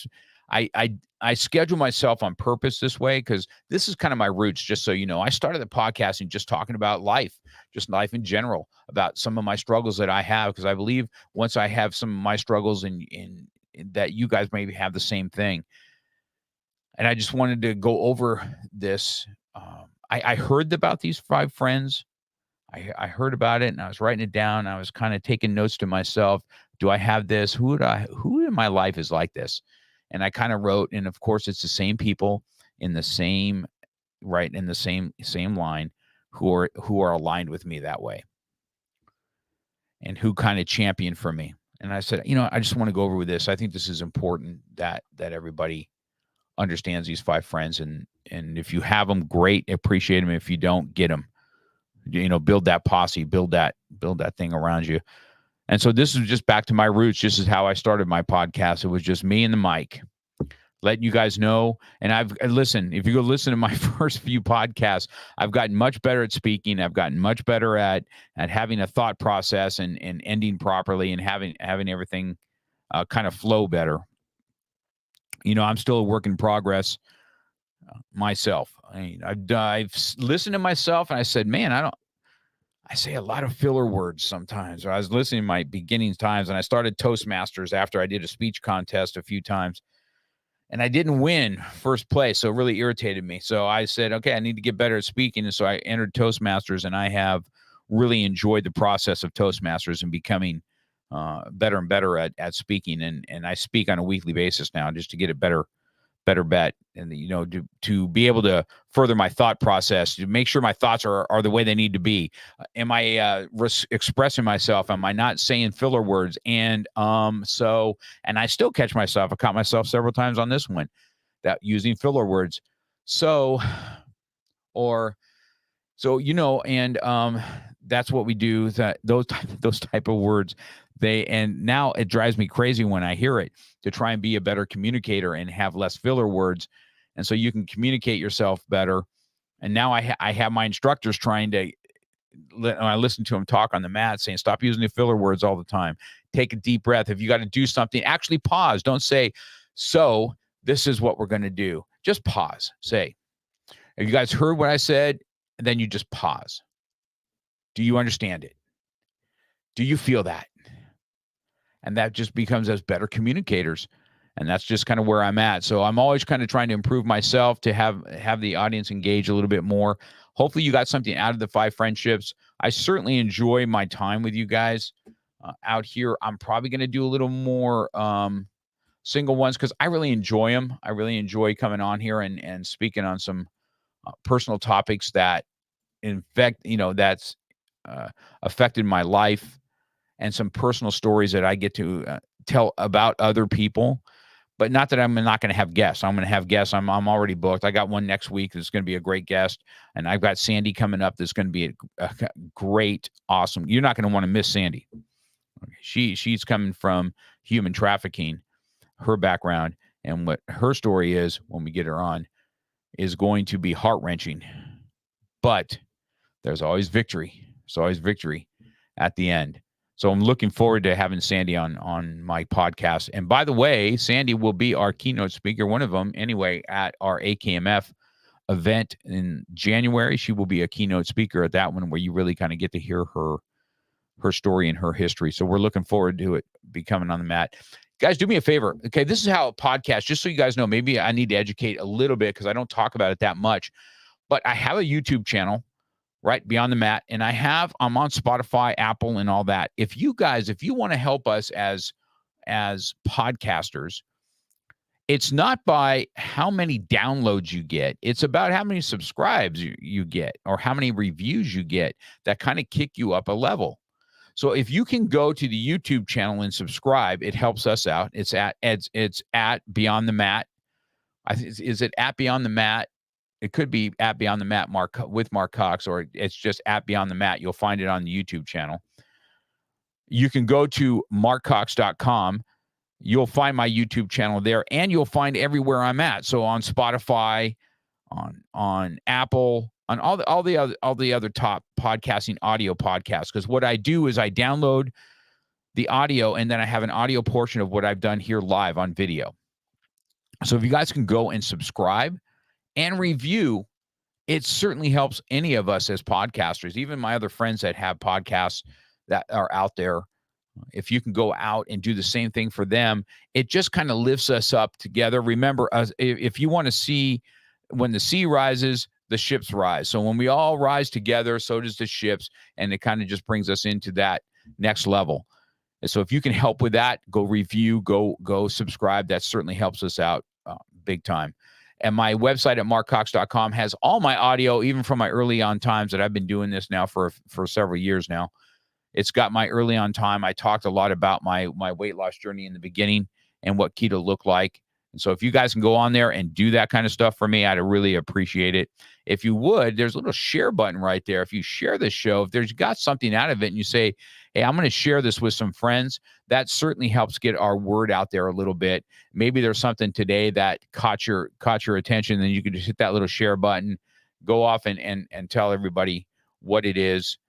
I schedule myself on purpose this way because this is kind of my roots, just so you know. I started the podcasting just talking about life, just life in general, about some of my struggles that I have, because I believe once I have some of my struggles in that you guys maybe have the same thing. And I just wanted to go over this. I heard about these 5 friends. I heard about it and I was writing it down. I was kind of taking notes to myself. Do I have this? Who in my life is like this? And I kind of wrote, and of course, it's the same people in the same line who are aligned with me that way, and who kind of champion for me. And I said, I just want to go over with this. I think this is important that everybody understands these 5 friends, and if you have them, great, appreciate them. If you don't, get them. Build that posse, build that thing around you. And so this is just back to my roots. This is how I started my podcast. It was just me and the mic, letting you guys know. And listen, if you go listen to my first few podcasts, I've gotten much better at speaking. I've gotten much better at having a thought process and ending properly and having everything kind of flow better. I'm still a work in progress myself. I've listened to myself and I said, man, I say a lot of filler words sometimes. I was listening to my beginning times, and I started Toastmasters after I did a speech contest a few times, and I didn't win first place. So it really irritated me. So I said, okay, I need to get better at speaking. And so I entered Toastmasters, and I have really enjoyed the process of Toastmasters and becoming better and better at speaking. And I speak on a weekly basis now just to get a better bet, and to be able to further my thought process, to make sure my thoughts are the way they need to be. Am I expressing myself? Am I not saying filler words? And I still catch myself. I caught myself several times on this one that using filler words. That's what we do. Those type of words. And now it drives me crazy when I hear it, to try and be a better communicator and have less filler words. And so you can communicate yourself better. And now I have my instructors trying to, I listen to them talk on the mat saying, stop using the filler words all the time. Take a deep breath. If you got to do something, actually pause. Don't say, so this is what we're going to do. Just pause. Say, have you guys heard what I said? And then you just pause. Do you understand it? Do you feel that? And that just becomes as better communicators. And that's just kind of where I'm at. So I'm always kind of trying to improve myself to have the audience engage a little bit more. Hopefully you got something out of the 5 friendships. I certainly enjoy my time with you guys out here. I'm probably going to do a little more single ones because I really enjoy them. I really enjoy coming on here and speaking on some personal topics that that's affected my life, and some personal stories that I get to tell about other people. but not that I'm not going to have guests. I'm going to have guests. I'm already booked. I got one next week that's going to be a great guest, and I've got Sandy coming up. That's going to be a great, awesome. You're not going to want to miss Sandy. She's coming from human trafficking, her background, and what her story is when we get her on is going to be heart-wrenching. But there's always victory. There's always victory at the end. So I'm looking forward to having Sandy on my podcast. And by the way, Sandy will be our keynote speaker, one of them anyway, at our AKMF event in January. She will be a keynote speaker at that one, where you really kind of get to hear her story and her history. So we're looking forward to it be coming on the mat. Guys, do me a favor. Okay, this is how a podcast, just so you guys know, maybe I need to educate a little bit because I don't talk about it that much, but I have a YouTube channel, right, Beyond the Mat, and I'm on Spotify, Apple, and all that. If you want to help us as podcasters, it's not by how many downloads you get. It's about how many subscribes you get or how many reviews you get that kind of kick you up a level. So if you can go to the YouTube channel and subscribe, it helps us out. It's at Beyond the Mat. Is it at Beyond the Mat? It could be at Beyond the Mat with Mark Cox, or it's just at Beyond the Mat. You'll find it on the YouTube channel. You can go to markcox.com. You'll find my YouTube channel there, and you'll find everywhere I'm at. So on Spotify, on Apple, on all the other top podcasting audio podcasts. Because what I do is I download the audio, and then I have an audio portion of what I've done here live on video. So if you guys can go and subscribe and review, it certainly helps any of us as podcasters, even my other friends that have podcasts that are out there. If you can go out and do the same thing for them, it just kind of lifts us up together. Remember, if you want to see when the sea rises, the ships rise. So when we all rise together, so does the ships, and it kind of just brings us into that next level. And so if you can help with that, go review, go subscribe. That certainly helps us out big time. And my website at markcox.com has all my audio, even from my early on times that I've been doing this now for several years now. It's got my early on time. I talked a lot about my weight loss journey in the beginning and what keto looked like. And so if you guys can go on there and do that kind of stuff for me, I'd really appreciate it. If you would, there's a little share button right there. If you share this show, if there's got something out of it and you say, hey, I'm going to share this with some friends, that certainly helps get our word out there a little bit. Maybe there's something today that caught your attention, then you can just hit that little share button, go off and tell everybody what it is.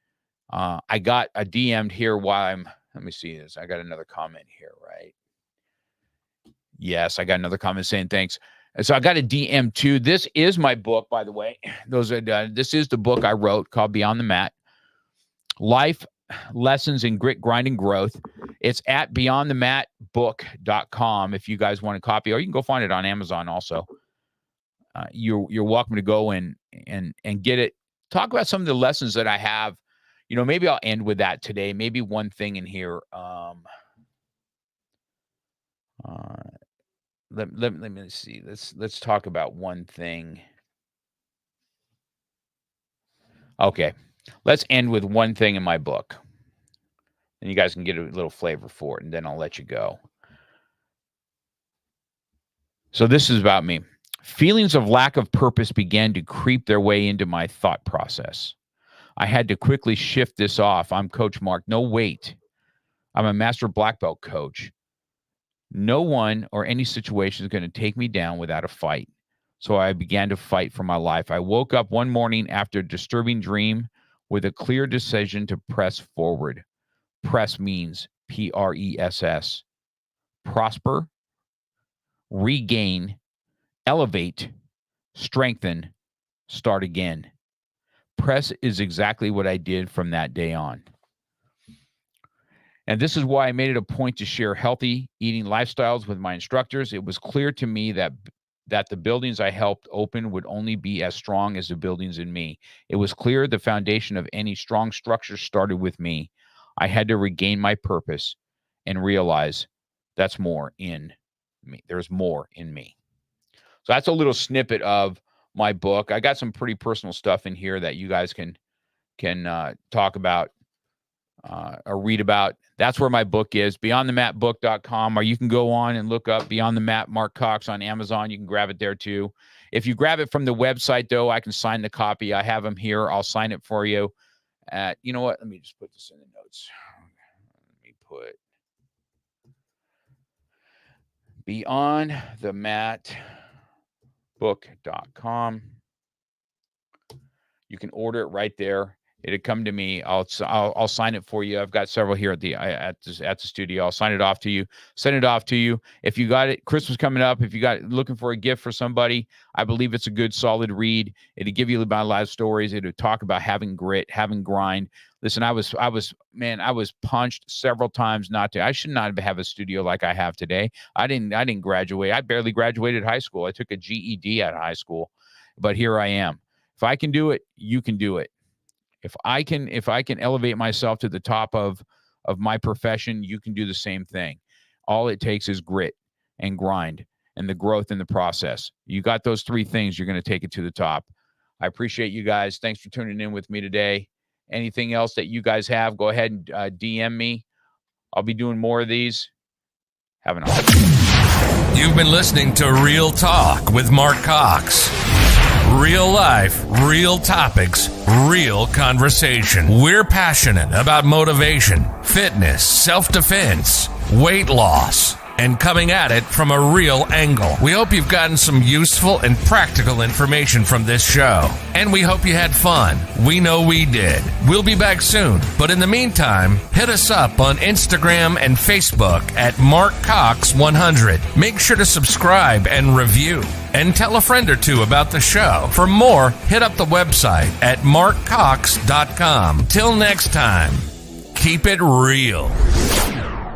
I got a DM'd here let me see this. I got another comment here, right? Yes, I got another comment saying thanks. And so I got a DM too. This is my book, by the way. This is the book I wrote called Beyond the Mat. Life Lessons in Grit, Grind, and Growth. It's at beyondthematbook.com if you guys want a copy, or you can go find it on Amazon also. You're welcome to go and get it. Talk about some of the lessons that I have. Maybe I'll end with that today. Maybe one thing in here. Let me see. Let's talk about one thing. Okay. Let's end with one thing in my book. And you guys can get a little flavor for it, and then I'll let you go. So this is about me. Feelings of lack of purpose began to creep their way into my thought process. I had to quickly shift this off. I'm Coach Mark. No, wait. I'm a master black belt coach. No one or any situation is going to take me down without a fight. So I began to fight for my life. I woke up one morning after a disturbing dream with a clear decision to press forward. Press means PRESS. Prosper, regain, elevate, strengthen, start again. Press is exactly what I did from that day on. And this is why I made it a point to share healthy eating lifestyles with my instructors. It was clear to me that the buildings I helped open would only be as strong as the buildings in me. It was clear the foundation of any strong structure started with me. I had to regain my purpose and realize that's more in me. There's more in me. So that's a little snippet of my book. I got some pretty personal stuff in here that you guys can talk about. or read about. That's where my book is, beyondthematbook.com, or you can go on and look up Beyond the Mat, Mark Cox on Amazon. You can grab it there too. If you grab it from the website, though, I can sign the copy. I have them here. I'll sign it for you. You know what? Let me just put this in the notes. Let me put beyondthematbook.com. You can order it right there. It'll come to me. I'll sign it for you. I've got several here at the studio. I'll sign it off to you. Send it off to you. If you got it, Christmas coming up. If you got looking for a gift for somebody, I believe it's a good, solid read. It'll give you about life stories. It'll talk about having grit, having grind. Listen, I was punched several times not to. I should not have a studio like I have today. I didn't graduate. I barely graduated high school. I took a GED out of high school, but here I am. If I can do it, you can do it. If I can elevate myself to the top of my profession, you can do the same thing. All it takes is grit and grind and the growth in the process. You got those three things, you're going to take it to the top. I appreciate you guys. Thanks for tuning in with me today. Anything else that you guys have, go ahead and DM me. I'll be doing more of these. Have an awesome. You've been listening to Real Talk with Mark Cox. Real life, real topics, real conversation. We're passionate about motivation, fitness, self-defense, weight loss, and coming at it from a real angle. We hope you've gotten some useful and practical information from this show. And we hope you had fun. We know we did. We'll be back soon. But in the meantime, hit us up on Instagram and Facebook at MarkCox100. Make sure to subscribe and review. And tell a friend or two about the show. For more, hit up the website at markcox.com. Till next time, keep it real.